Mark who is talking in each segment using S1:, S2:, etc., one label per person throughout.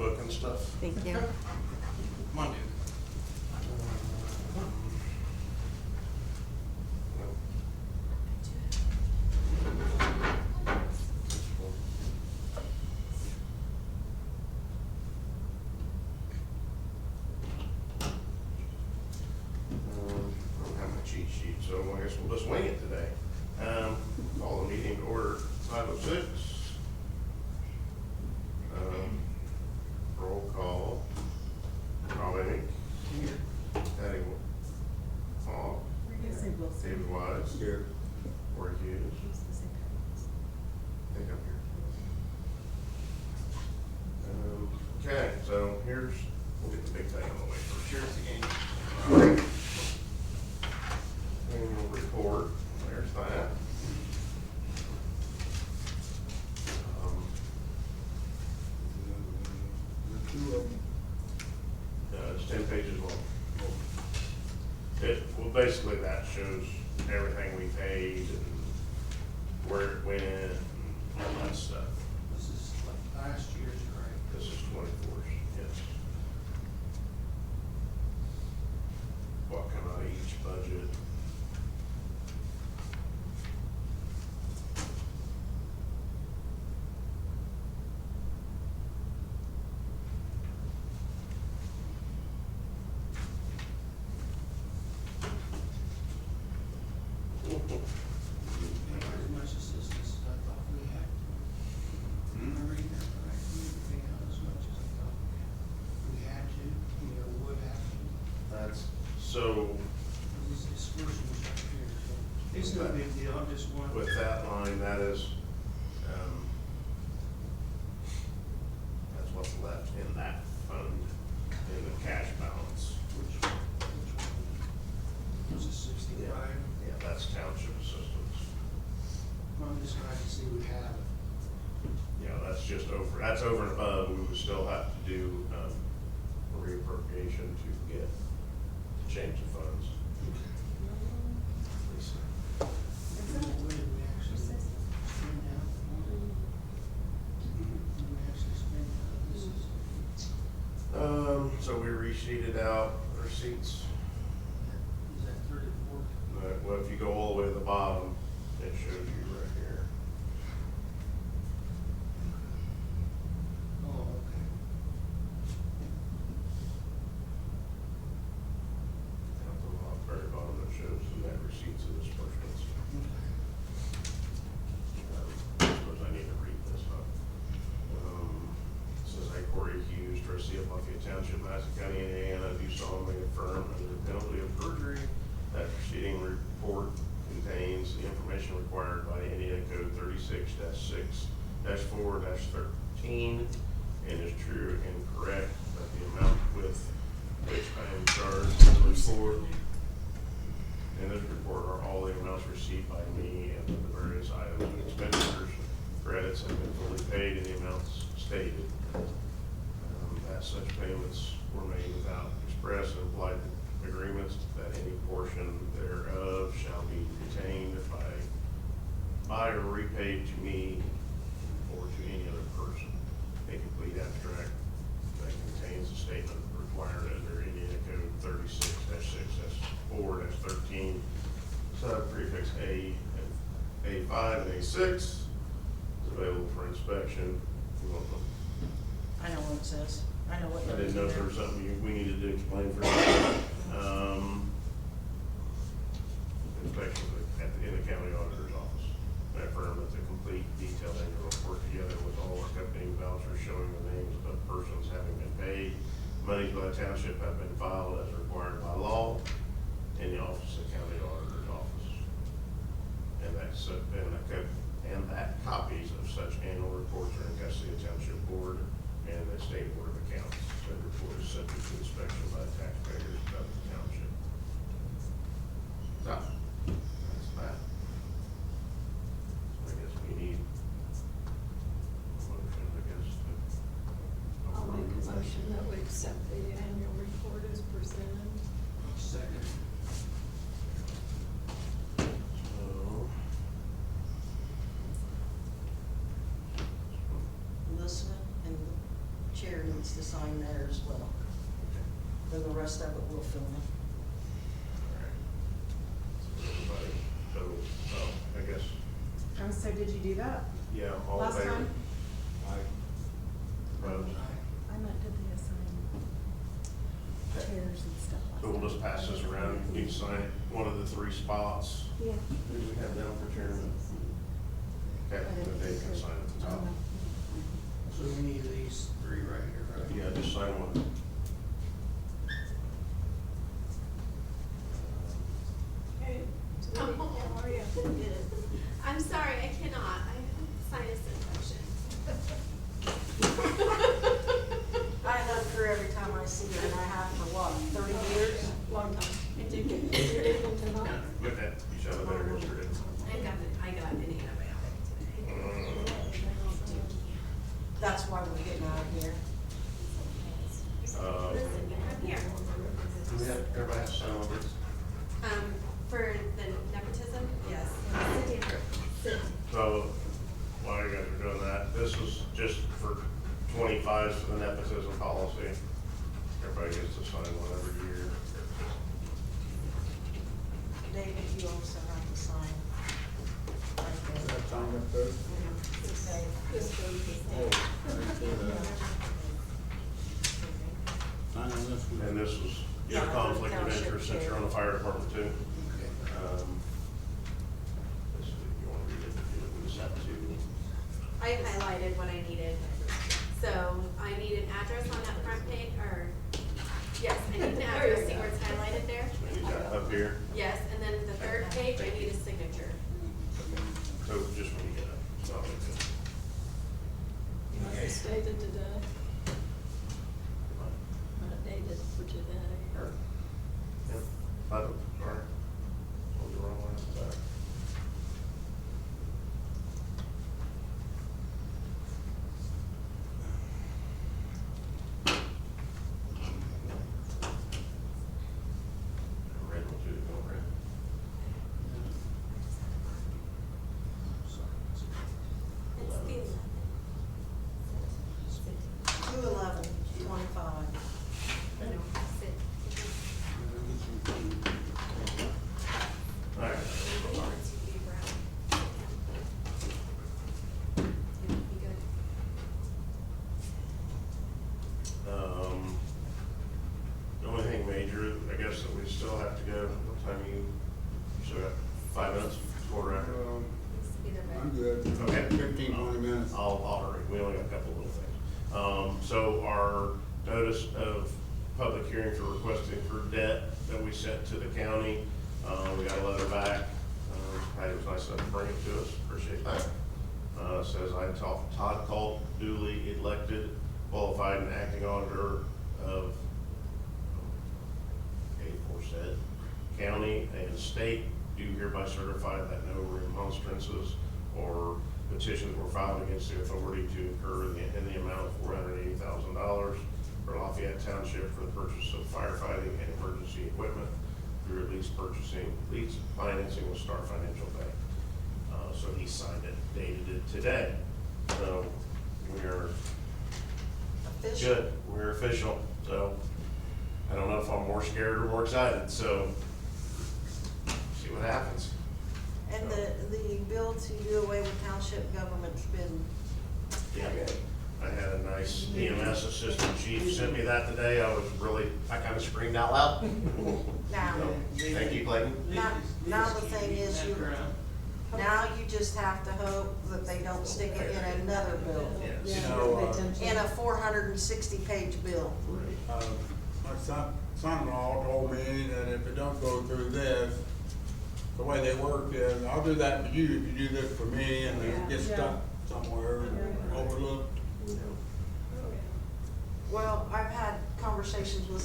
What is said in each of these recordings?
S1: book and stuff.
S2: Thank you.
S1: Come on, dude. I don't have my cheat sheet, so I guess we'll just wing it today. Call the meeting to order 5:06. Roll call. Colleen. Here. Patty Hall. David Wise. Here. Corey Hughes. I think I'm here. Okay, so we'll get the big thing on the way first. Here's the game. Annual report, there's that. It's 10 pages long. Well, basically that shows everything we paid and where it went and all that stuff.
S3: This is like last year's, right?
S1: This is 24's, yes. What come out of each budget.
S3: Not as much assistance as I thought we had. Remember that, right? We didn't pay out as much as I thought we had to, would have to.
S1: That's, so
S3: This first one's right here, so it's no big deal, I'm just wondering.
S1: with that line, that is, that's what's left in that fund, in the cash balance.
S3: Which one? Was it 65?
S1: Yeah, that's township assistance.
S3: I'm just glad to see we have it.
S1: Yeah, that's just over, that's over and above, we would still have to do, a reappropriation to get, to change the funds. Lisa.
S3: What did we actually spend out? What did we actually spend out? This is,
S1: So we resheeted out receipts.
S3: is that 34?
S1: Well, if you go all the way to the bottom, it shows you right here.
S3: Oh, okay.
S1: At the very bottom, it shows the net receipts and disbursements. I suppose I need to read this, huh? It says, "I, Corey Hughes, trustee of Buffalo Township, Madison County, Indiana, do solemnly affirm under the penalty of perjury that preceding report contains the information required by Indiana Code 36-6-4-13 and is true and correct, that the amount with which I am charged in the report in this report are all the amounts received by me and the various items and expenditures. Credits have been fully paid in the amounts stated. As such payments were made without express and implied agreements that any portion thereof shall be retained by or repaid to me or to any other person. A complete abstract that contains a statement required under Indiana Code 36-6-4-13, sub prefix A and A5 and A6 is available for inspection. You want them?
S2: I know what it says. I know what.
S1: I didn't know if there was something we needed to explain for inspection in the county auditor's office. I affirm that the complete detailed annual report together with all accompanying vouchers showing the names of persons having been paid, monies by the township have been filed as required by law in the office of the county auditor's office. And that copies of such annual reports are in custody of the township board and the state board of accounts. Said report is subject to inspection by taxpayers of the township. So, that's that. So I guess we need a motion, I guess, to
S4: I'll make a
S1: approve.
S4: motion that we accept the annual report as presented.
S3: Second.
S1: So,
S2: Listening and the chair needs to sign there as well. Then the rest of it we'll fill in.
S1: Alright. So everybody, I guess,
S5: So did you do that?
S1: yeah, all in
S5: Last
S1: favor?
S5: time?
S1: Opposed?
S5: I meant did they assign chairs and stuff like that?
S1: So we'll just pass this around, you can sign it, one of the 3 spots.
S5: Yeah.
S1: Who do we have down for chairman? Okay, then Dave can sign at the top.
S3: So we need these 3 right here, right?
S1: Yeah, just sign one.
S4: Hey, how are you?
S6: I'm sorry, I cannot. I have sinus infection.
S2: I hug her every time I see her, and I have for what, 30 years?
S4: Long time. I did get it tonight.
S1: With that, you should have a better history.
S6: I got an antibiotic today.
S2: That's why we're getting out of here.
S6: Listen, I'm here.
S1: Do we have, everybody has to sign on this?
S6: For the nepotism, yes. Sit.
S1: So, while you guys are doing that, this is just for 25s for the nepotism policy. Everybody gets to sign one every year.
S2: David, you also have to sign. Right there.
S7: That time up there?
S2: Okay.
S4: This goes to
S7: Oh, right there. Sign on this one.
S1: And this was your
S2: Yeah,
S1: conflict of
S2: township
S1: interest since
S2: chair.
S1: you're on the fire department too.
S3: Okay.
S1: This is, if you want to read it, we just have to.
S6: I highlighted what I needed. So I need an address on that front page, or, yes, I need an
S4: There you
S6: address, see
S4: go.
S6: where it's highlighted there?
S1: And you got up here,
S6: Yes, and then the 3rd page, I need a signature.
S1: so just when you get up, it's not like this.
S4: It's dated today. Dated for today.
S1: Or, yeah, sorry. Told you wrong last time. Red one too, go red.
S6: It's the
S2: 2/11/25.
S6: Sit.
S1: All right. The only thing major, I guess, that we still have to go, what time you got 5 minutes before wrap?
S7: I'm good.
S1: Okay.
S7: 15, 20 minutes.
S1: I'll hurry, we only got a couple of little things. So our notice of public hearing for requesting for debt that we sent to the county, we got a letter back. Patty was nice enough to bring it to us, appreciate that. Says Todd Cult, duly elected, qualified and acting auditor of aforesaid county and state, do hereby certify that no remonstrances or petitions were filed against the authority to incur in the amount of $480,000 for Lafayette Township for the purchase of firefighting and emergency equipment through lease financing with Star Financial Bank. So he signed it, dated it today. So we are
S2: Official.
S1: good, we're official. So I don't know if I'm more scared or more excited, so see what happens.
S2: And the bill to do away with township government's been,
S1: Yeah, I had a nice EMS assistant chief sent me that today. I kind of screamed out loud.
S2: now,
S1: So, thank you, Clayton.
S2: now the thing is now you just have to hope that they don't stick it in another bill,
S1: Yes.
S7: You know,
S2: in a 460-page bill.
S7: My son-in-law told me that if it don't go through this, the way they work is, I'll do that for you if you do this for me, and it gets stuck somewhere, overlooked.
S2: Well, I've had conversations with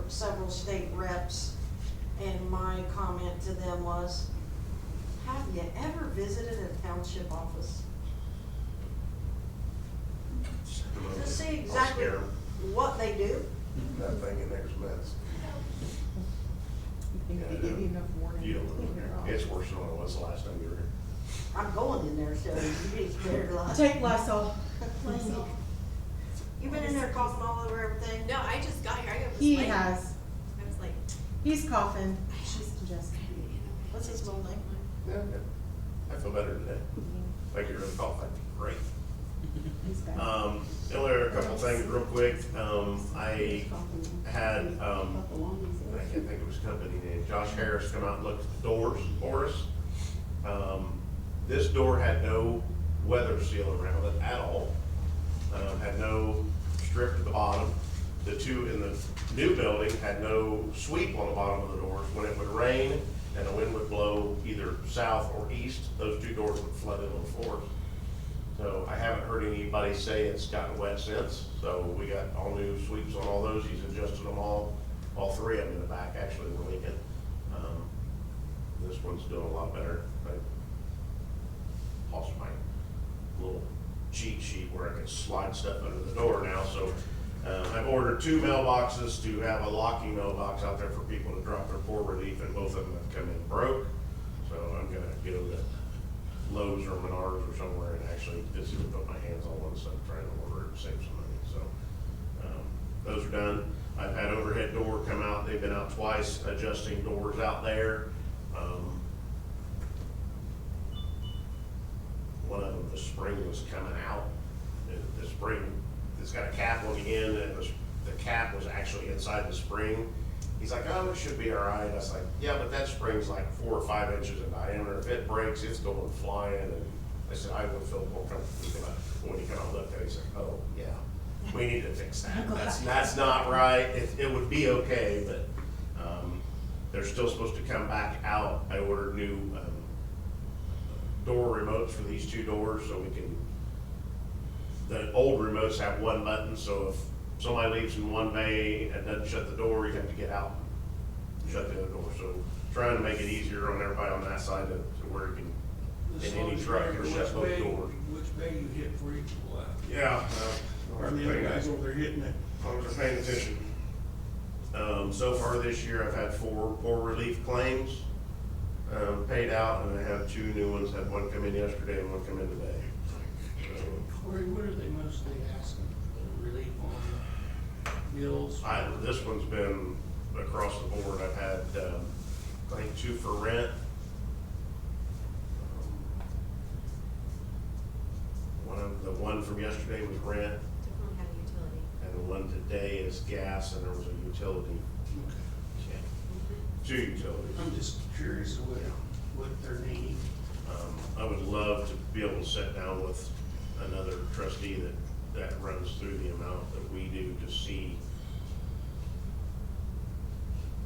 S2: several state reps, and my comment to them was, have you ever visited a township office? To see exactly
S1: I'll scare 'em.
S2: what they do?
S1: That thing in there's mess.
S5: You
S1: Yeah, I
S5: give
S1: know.
S5: you enough warning.
S1: You don't live here. It's worse than it was the last time you were here.
S2: I'm going in there, so you just better lie.
S5: Take Lysol.
S2: You been in there coughing all over everything?
S6: No, I just got here, I was
S5: He
S6: late.
S5: has,
S6: I was like.
S5: he's coughing, she's congested.
S2: What's his middle name?
S1: Yeah, good. I feel better today. Thank you for the call, great.
S5: He's back.
S1: The only other couple things real quick, I had, I can't think of his company name, Josh Harris come out and look at the doors for us. This door had no weather seal around it at all, had no strip at the bottom. The two in the new building had no sweep on the bottom of the doors. When it would rain and the wind would blow either south or east, those two doors would flood into the floor. So I haven't heard anybody say it's gotten wet since, so we got all new sweeps on all those. He's adjusted them all three of them in the back actually were leaking. This one's doing a lot better. I lost my little cheat sheet where I can slide stuff under the door now, so I've ordered 2 mailboxes to have a locking mailbox out there for people to drop their poor relief, and both of them have come in broke. So I'm gonna go to Lowe's or Menards or somewhere and actually physically put my hands on one instead of trying to order it and save some money. So those are done. I've had overhead door come out. They've been out twice adjusting doors out there. One of them, the spring was coming out. The spring, it's got a cap on the end, and the cap was actually inside the spring. He's like, oh, it should be all right. I was like, yeah, but that spring's like 4 or 5 inches in diameter. If it breaks, it's going flying. And I said, I would feel more comfortable about it. When he came out and looked at it, he's like, oh, yeah, we need to fix that. That's not right. It would be okay, but they're still supposed to come back out. I ordered new door remotes for these 2 doors so we can, the old remotes have one button, so if somebody leaves in one bay and doesn't shut the door, you have to get out and shut the other door. So trying to make it easier on everybody on that side to where you can, in any truck, you can shut both doors.
S3: Which bay you hit before you pull out?
S1: Yeah.
S3: Or the other guys over there hitting it.
S1: As long as they're paying attention. So far this year, I've had 4 poor relief claims paid out, and I have 2 new ones. Had one come in yesterday and one come in today.
S3: Corey, what are they mostly asking for relief on? Bills?
S1: This one's been across the board. I've had, I think 2 for rent. The one from yesterday was rent,
S6: Definitely had a utility.
S1: and the one today is gas, and there was a utility.
S3: Okay.
S1: 2 utilities.
S3: I'm just curious what they're needing.
S1: I would love to be able to sit down with another trustee that runs through the amount that we do to see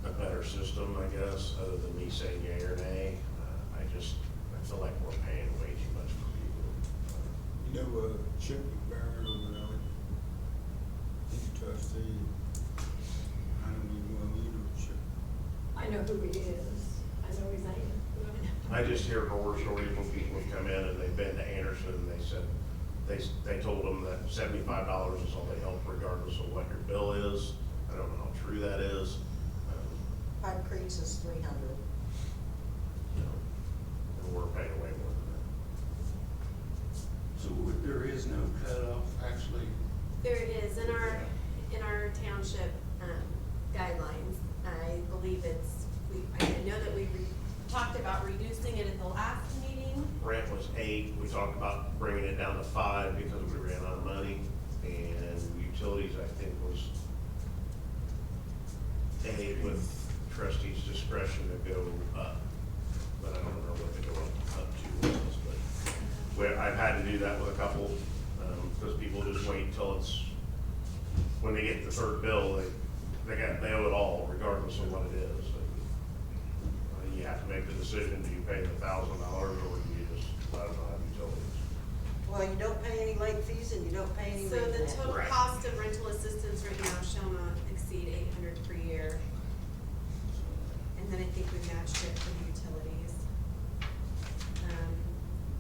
S1: a better system, I guess, other than me saying yea or nay. I feel like we're paying way too much for people.
S7: You know, Chip McBarron over there, he's a trustee. I don't even want to meet Chip.
S4: I know who he is. I know his name.
S1: I just hear horror stories when people have come in and they've been to Anderson and they said, they told them that $75 is all they help regardless of what your bill is. I don't know how true that is.
S2: Pine Creek's is 300.
S1: You know, and we're paying way more than
S3: So there is no cutoff, actually.
S6: There is, in our township, guidelines, I believe I know that we talked about reducing it at the last meeting.
S1: that. Rent was 8, we talked about bringing it down to 5 because we ran out of money. And utilities, I think, was 8 with trustees' discretion to go up. But I don't remember what they go up to was, but I've had to do that with a couple, because people just wait until when they get the 3rd bill, they owe it all regardless of what it is. And you have to make the decision, do you pay the $1,000 or do you just let them have utilities?
S2: Well, you don't pay any late fees and you don't pay any
S6: So
S2: late
S6: the
S2: rent.
S6: total
S1: Right.
S6: cost of rental assistance right now shall not exceed $800 per year. And then I think we matched it for the utilities.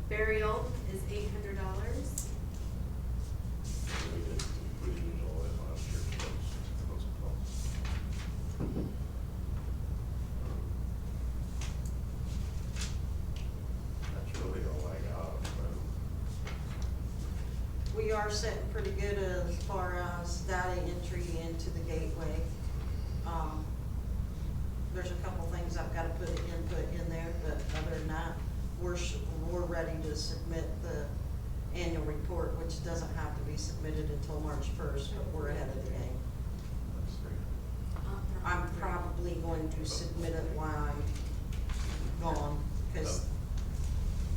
S6: Burial is $800.
S1: We did use all that last year, so that's a cost. That's really all I got.
S2: We are sitting pretty good as far data entry into the gateway. There's a couple things I've gotta put input in there, but other than that, we're ready to submit the annual report, which doesn't have to be submitted until March first, but we're ahead of the game.
S1: That's great.
S2: I'm probably going to submit it while I'm gone, cause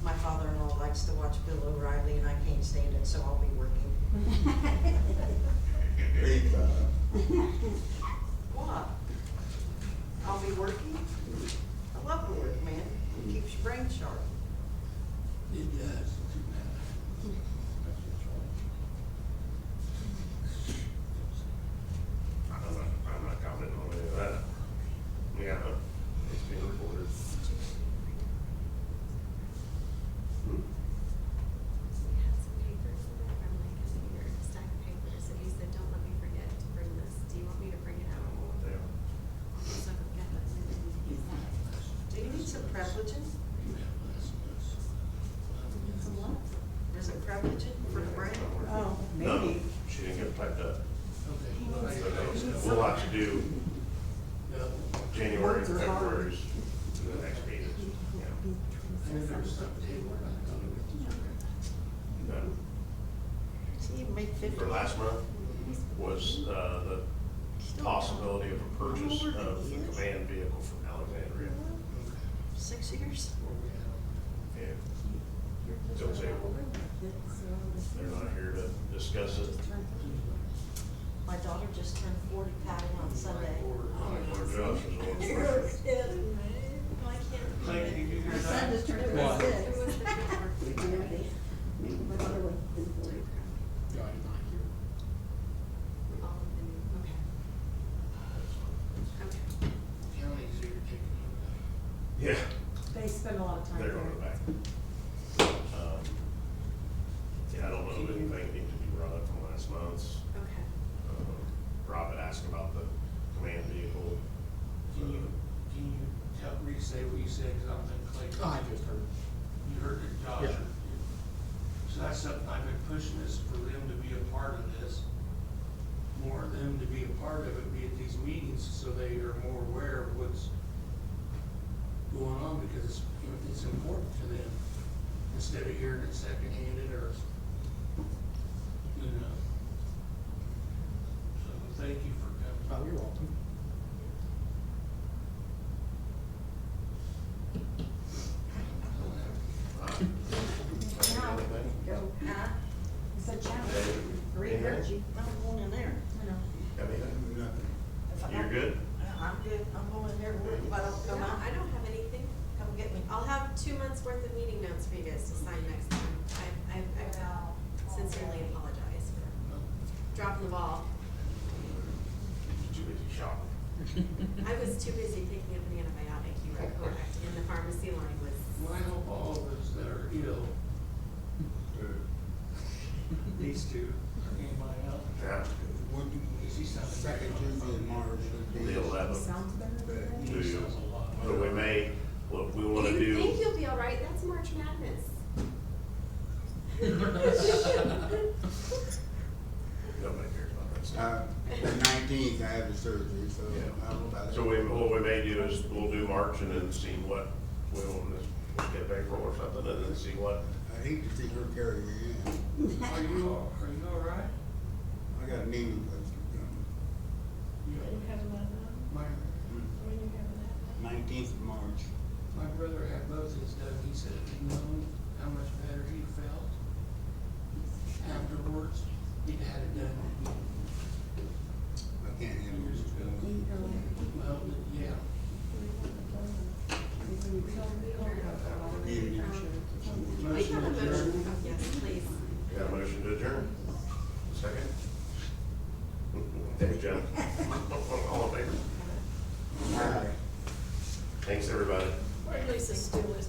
S2: my father-in-law likes to watch Bill O'Reilly and I can't stand it, so I'll be working. What? I'll be working? I love to work, man. It keeps your brain sharp.
S3: It does.
S1: I'm not commenting on any of that. Yeah, it's being recorded.
S6: We had some papers in there from like your stack of papers, and you said, don't let me forget to bring this. Do you want me to bring it
S1: I
S6: out?
S1: don't know what they are.
S6: So I can get that and then use that.
S2: Do you need some privileging?
S5: Some what?
S2: Is it privileging for the brain?
S5: Oh,
S1: No,
S5: maybe.
S1: she didn't get typed up.
S3: Okay.
S1: We'll have to do
S3: Yeah.
S1: January and
S5: Words are hard.
S1: February's, the next meeting. Yeah.
S3: I knew there was something table, I thought it was.
S1: No.
S2: See, you made 50.
S1: For last month was, the possibility of a purchase of the command vehicle from Alexandria.
S2: 6 years?
S1: And Bill's able, they're not here to discuss it.
S2: My daughter just turned 40 Patty on Sunday.
S1: Or Josh was on
S6: You're
S1: first.
S6: kidding me. No, I can't.
S3: Clay, can you do your
S5: My son
S3: time?
S5: just turned
S6: It was, it was the paperwork. All of them, okay. Okay.
S3: Counties here taking over.
S1: Yeah,
S5: They spend a lot of time
S1: they're
S5: there.
S1: going back. Yeah, I don't know if anything needs to be brought up from last month's.
S6: Okay.
S1: Rob had asked about the command vehicle.
S3: Can you tell, re-say what you said, cause I don't think Clay.
S8: I just heard.
S3: You heard it, Josh?
S8: Yeah.
S3: So that's something I've been pushing, is for them to be a part of this. More of them to be a part of it, be at these meetings, so they are more aware of what's going on, because it's, you know, it's important to them. Instead of hearing it secondhanded or, you know. So thank you for coming.
S8: Oh, you're welcome.
S5: Go.
S2: Huh?
S5: He said challenge.
S2: Reed heard you. I'm going in there.
S5: I know.
S2: If I
S1: You're
S2: don't-
S1: good?
S2: I'm good. I'm going in there. If I don't come
S6: No,
S2: out,
S6: I don't have anything.
S2: come get me.
S6: I'll have 2 months worth of meeting notes for you guys to sign next time. I sincerely apologize for dropping the ball.
S1: Too busy shopping.
S6: I was too busy picking up an antibiotic, you were correct, and the pharmacy line was.
S3: Well, I hope all of us that are ill, these two, anybody else?
S1: Yeah,
S3: She sounds.
S7: Second Tuesday in March would be.
S1: the
S5: He
S1: 11th.
S5: sounds better.
S1: Do you?
S3: Sounds a lot
S1: But we may, what we wanna
S6: You
S1: do.
S6: think you'll be all right? That's March Madness.
S1: Nobody cares about that stuff.
S7: The 19th, I have the surgery, so
S1: Yeah.
S7: I don't know about it.
S1: So what we may do is we'll do March and then see what, we'll skip April or something and then see what.
S7: I hate to see her carry me in.
S3: Are you all right?
S7: I got a knee replacement.
S3: You all right?
S4: having that done?
S3: My,
S4: When you having that done?
S7: 19th of March.
S3: my brother had both his done, he said if he'd known how much better he felt afterwards, he'd had it done.
S7: I can't handle it.
S3: Well, yeah.
S6: We have a motion, oh, yes, please.
S1: Got a motion to adjourn? Second? Thanks, John. All in favor?
S7: All right.
S1: Thanks, everybody.
S4: Lisa's still is